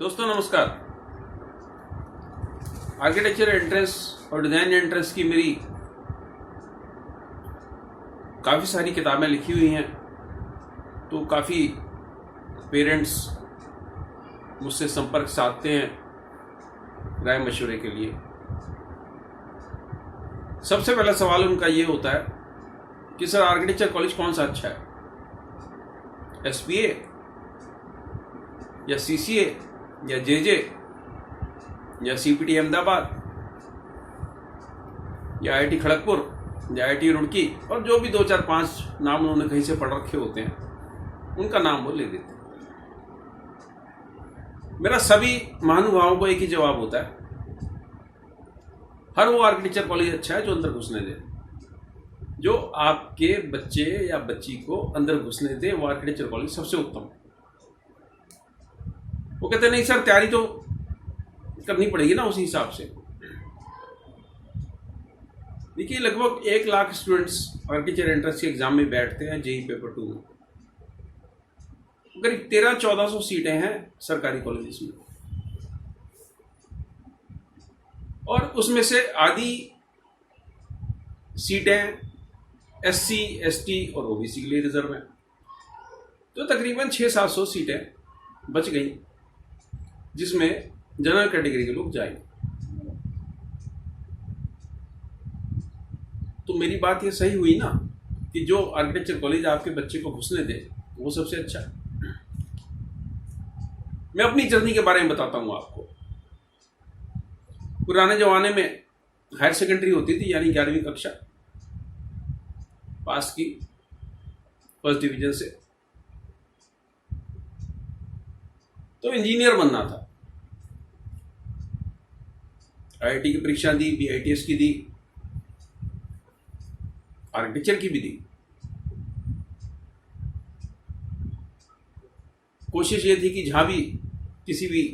दोस्तों नमस्कार। Architecture entrance और डिज़ाइन एंट्रेंस की मेरी काफ़ी सारी किताबें लिखी हुई हैं, तो काफ़ी पेरेंट्स मुझसे संपर्क साधते हैं राय मशवरे के लिए। सबसे पहला सवाल उनका ये होता है कि सर आर्किटेक्चर कॉलेज कौन सा अच्छा है, SPA या CCA या JJ या CPT अहमदाबाद या IIT खड़गपुर या IIT रुड़की, और जो भी 2-4-5 नाम उन्होंने कहीं से पढ़ रखे होते हैं उनका नाम वो ले देते हैं। मेरा सभी महानुभावों को एक ही जवाब होता है, हर वो आर्किटेक्चर कॉलेज अच्छा है जो अंदर घुसने दे, जो आपके बच्चे या बच्ची को अंदर घुसने दे, वो आर्किटेक्चर कॉलेज सबसे उत्तम है। वो कहते नहीं सर तैयारी तो करनी पड़ेगी ना उसी हिसाब से। देखिए लगभग 1 लाख स्टूडेंट्स आर्किटेक्चर एंट्रेंस के एग्जाम में बैठते हैं JEE पेपर 2 में। करीब 1300-1400 सीटें हैं सरकारी कॉलेजेस में, और उसमें से आधी सीटें SC, ST और OBC के लिए रिजर्व हैं, तो तकरीबन 600-700 सीटें बच गई जिसमें जनरल कैटेगरी के लोग जाएंगे। तो मेरी बात ये सही हुई ना कि जो आर्किटेक्चर कॉलेज आपके बच्चे को घुसने दे वो सबसे अच्छा है। मैं अपनी जर्नी के बारे में बताता हूँ आपको। पुराने जमाने में हायर सेकेंडरी होती थी, यानी 11वीं कक्षा पास की फर्स्ट डिवीजन से, तो इंजीनियर बनना था। IIT की परीक्षा दी, BITS की दी, आर्किटेक्चर की भी दी। कोशिश ये थी कि जहां भी किसी भी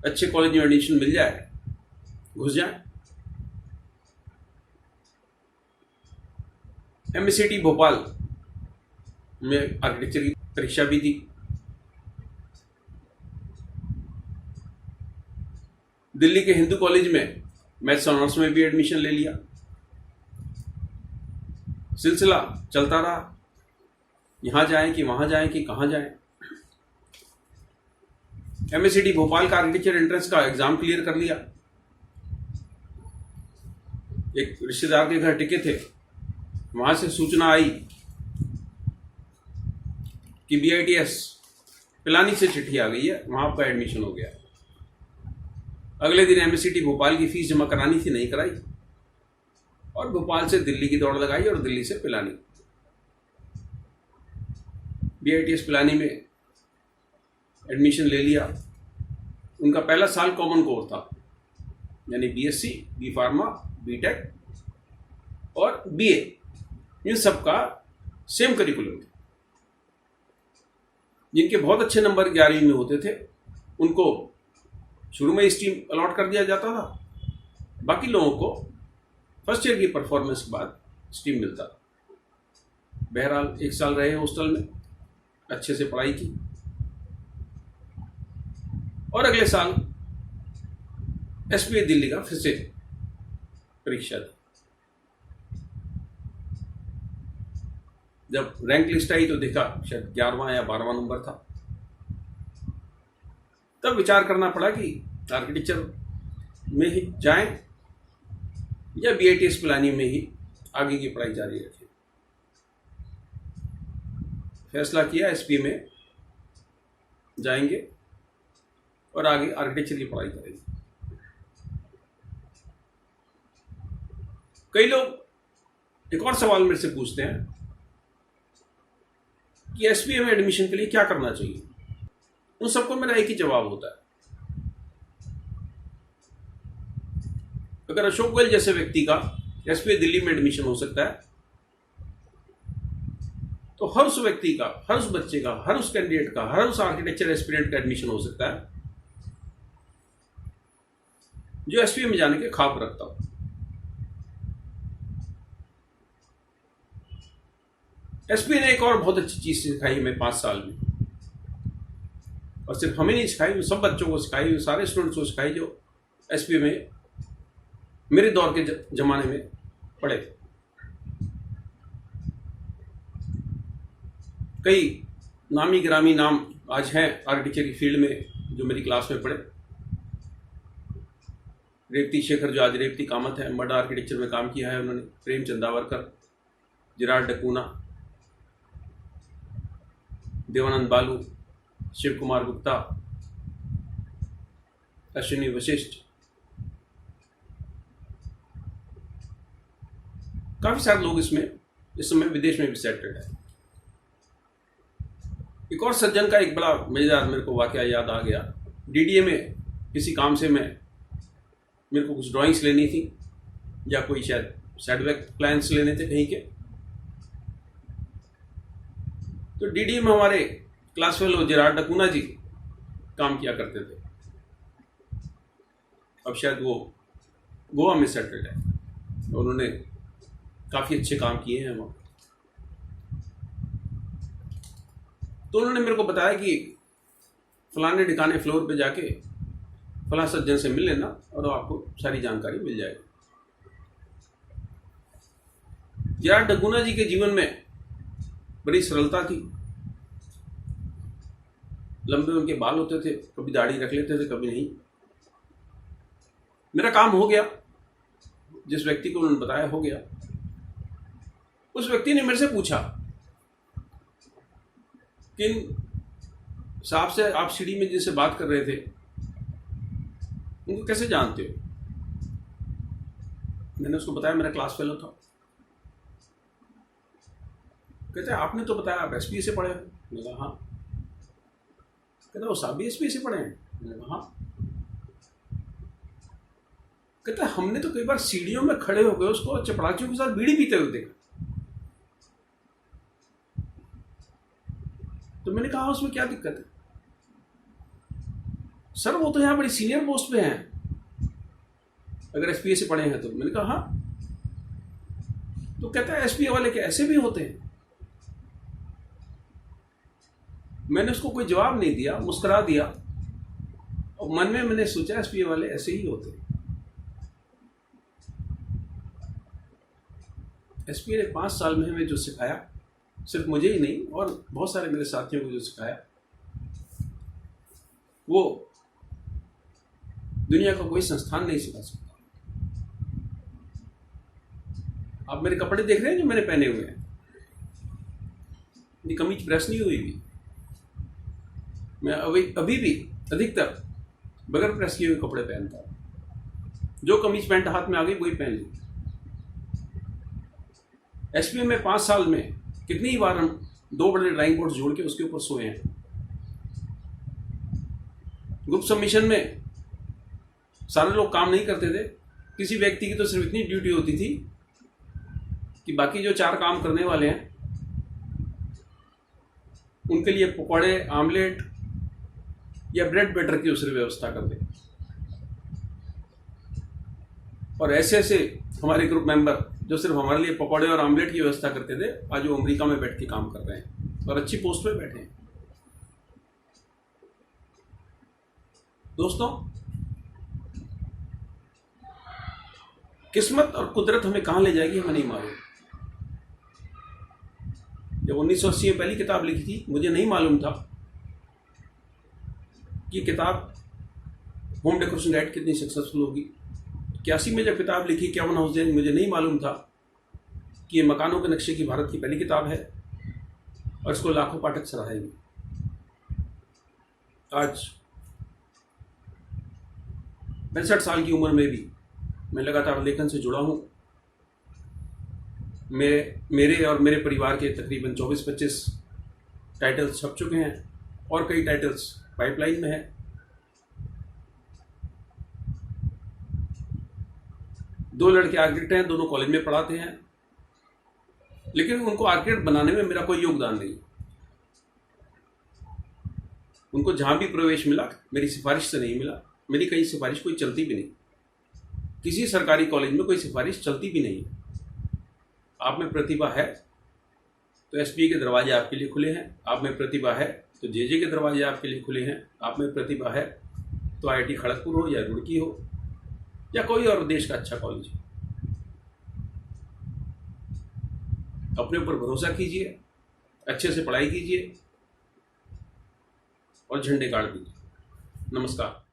अच्छे कॉलेज में एडमिशन मिल जाए घुस जाए। MACT भोपाल में आर्किटेक्चर की परीक्षा भी दी। दिल्ली के हिंदू कॉलेज में मैथ्स ऑनर्स में भी एडमिशन ले लिया। सिलसिला चलता रहा, यहां जाएं कि वहां जाएं कि कहां जाएं। MACT भोपाल का आर्किटेक्चर एंट्रेंस का एग्जाम क्लियर कर लिया। एक रिश्तेदार के घर टिके थे, वहां से सूचना आई कि BITS पिलानी से चिट्ठी आ गई है, वहां आपका एडमिशन हो गया। अगले दिन MACT भोपाल की फीस जमा करानी थी, नहीं कराई, और भोपाल से दिल्ली की दौड़ लगाई और दिल्ली से पिलानी। BITS पिलानी में एडमिशन ले लिया। उनका पहला साल कॉमन कोर था, यानी BSc, B फार्मा, BTech और BA, इन सब का सेम करिकुलम था। जिनके बहुत अच्छे नंबर 11वीं में होते थे उनको शुरू में स्ट्रीम अलॉट कर दिया जाता था, बाकी लोगों को फर्स्ट ईयर की परफॉर्मेंस के बाद स्ट्रीम मिलता था। बहरहाल 1 साल रहे हॉस्टल में, अच्छे से पढ़ाई की, और अगले साल SPA दिल्ली का फिर से परीक्षा दी। जब रैंक लिस्ट आई तो देखा शायद 11वां या 12वां नंबर था। तब विचार करना पड़ा कि आर्किटेक्चर में ही जाएं या BITS पिलानी में ही आगे की पढ़ाई जारी रखें। फैसला किया SPA में जाएंगे और आगे आर्किटेक्चर की पढ़ाई करेंगे। कई लोग एक और सवाल मेरे से पूछते हैं कि SPA में एडमिशन के लिए क्या करना चाहिए। उन सबको मेरा एक ही जवाब होता है, अगर अशोक गोयल जैसे व्यक्ति का SPA दिल्ली में एडमिशन हो सकता है, तो हर उस व्यक्ति का, हर उस बच्चे का, हर उस कैंडिडेट का, हर उस आर्किटेक्चर एस्पिरेंट का एडमिशन हो सकता है जो SPA में जाने के ख्वाब रखता हो। SPA ने एक और बहुत अच्छी चीज सिखाई हमें 5 साल में, और सिर्फ हमें नहीं सिखाई, सब बच्चों को सिखाई, सारे स्टूडेंट्स को सिखाई जो एसपी में मेरे दौर के ज़माने में पढ़े। कई नामी गिरामी नाम आज हैं आर्किटेक्चर की फील्ड में जो मेरी क्लास में पढ़े। रेवती शेखर जो आज रेवती कामत है, मर्डर आर्किटेक्चर में काम किया है उन्होंने, प्रेम चंदावरकर, जिराड डकूना, देवानंद बालू, शिव कुमार गुप्ता, अश्विनी वशिष्ठ, काफ़ी सारे लोग इसमें इस समय विदेश में भी सेटल्ड है। एक और सज्जन का एक बड़ा मज़ेदार मेरे को वाकया याद आ गया। डीडीए में किसी काम से मेरे को कुछ ड्राइंग्स लेनी थी या कोई शायद सेटबैक प्लान्स लेने थे कहीं के। तो डीडीए में हमारे क्लास फेलो जिराड डकूना जी काम किया करते थे। अब शायद वो गोवा में सेटल्ड है, तो उन्होंने काफ़ी अच्छे काम किए हैं वहाँ। तो उन्होंने मेरे को बताया कि फलाने ठिकाने फ्लोर पे जाके फला सज्जन से मिल लेना और आपको सारी जानकारी मिल जाएगी। जिराड डकूना जी के जीवन में बड़ी सरलता थी। लंबे उनके बाल होते थे, कभी दाढ़ी रख लेते थे कभी नहीं। मेरा काम हो गया, जिस व्यक्ति को उन्होंने बताया हो गया। उस व्यक्ति ने मेरे से पूछा कि साहब से आप सीढ़ी में जिनसे बात कर रहे थे उनको कैसे जानते हो? मैंने उसको बताया मेरा क्लास फेलो था। कहते आपने तो बताया आप एसपी से पढ़े हो। मैंने कहा हाँ। कहता वो साहब भी एसपी से पढ़े हैं। मैंने कहा हाँ। कहता हमने तो कई बार सीढ़ियों में खड़े हो गए उसको चपराचियों के साथ बीड़ी पीते हुए देखा। तो मैंने कहा उसमें क्या दिक्कत है? सर वो तो यहाँ बड़ी सीनियर पोस्ट पे हैं, अगर एसपीए से पढ़े हैं तो। मैंने कहा हाँ। तो कहता है एसपीए वाले के ऐसे भी होते हैं। मैंने उसको कोई जवाब नहीं दिया, मुस्कुरा दिया और मन में मैंने सोचा एसपीए वाले ऐसे ही होते हैं। एसपीए ने 5 साल में हमें जो सिखाया, सिर्फ मुझे ही नहीं और बहुत सारे मेरे साथियों को जो सिखाया, वो दुनिया का कोई संस्थान नहीं सिखा सकता। आप मेरे कपड़े देख रहे हैं जो मैंने पहने हुए हैं, ये कमीज प्रेस नहीं हुई भी। मैं अभी भी अधिकतर बगैर प्रेस किए हुए कपड़े पहनता हूँ। जो कमीज पैंट हाथ में आ गई वही पहन ली। एसपी में 5 साल में कितनी ही बार हम 2 बड़े ड्राइंग बोर्ड जोड़ के उसके ऊपर सोए हैं। ग्रुप सबमिशन में सारे लोग काम नहीं करते थे, किसी व्यक्ति की तो सिर्फ इतनी ड्यूटी होती थी कि बाकी जो 4 काम करने वाले हैं उनके लिए पकौड़े, आमलेट या ब्रेड बटर की उसकी व्यवस्था कर दे। और ऐसे ऐसे हमारे ग्रुप मेंबर जो सिर्फ हमारे लिए पकौड़े और आमलेट की व्यवस्था करते थे, आज वो अमेरिका में बैठ के काम कर रहे हैं और अच्छी पोस्ट पे बैठे हैं। दोस्तों, किस्मत और कुदरत हमें कहाँ ले जाएगी हमें नहीं मालूम। जब 1980 में पहली किताब लिखी थी, मुझे नहीं मालूम था कि किताब होम डेकोरेशन गाइड कितनी सक्सेसफुल होगी। 81 में जब किताब लिखी कैवन हाउस डिजाइन, मुझे नहीं मालूम था कि ये मकानों के नक्शे की भारत की पहली किताब है और इसको लाखों पाठक सराहेंगे। आज 65 साल की उम्र में भी मैं लगातार लेखन से जुड़ा हूँ। मेरे और मेरे परिवार के तकरीबन 24-25 टाइटल्स छप चुके हैं और कई टाइटल्स पाइपलाइन में हैं। दो लड़के आर्किटेक्ट हैं, दोनों कॉलेज में पढ़ाते हैं, लेकिन उनको आर्किटेक्ट बनाने में मेरा कोई योगदान नहीं। उनको जहाँ भी प्रवेश मिला मेरी सिफारिश से नहीं मिला। मेरी कहीं सिफारिश कोई चलती भी नहीं, किसी सरकारी कॉलेज में कोई सिफारिश चलती भी नहीं। आप में प्रतिभा है तो एसपीए के दरवाजे आपके लिए खुले हैं। आप में प्रतिभा है तो जे के दरवाजे आपके लिए खुले हैं। आप में प्रतिभा है तो IIT खड़गपुर हो या रुड़की हो या कोई और देश का अच्छा कॉलेज हो, अपने ऊपर भरोसा कीजिए, अच्छे से पढ़ाई कीजिए और झंडे गाड़ दीजिए। नमस्कार।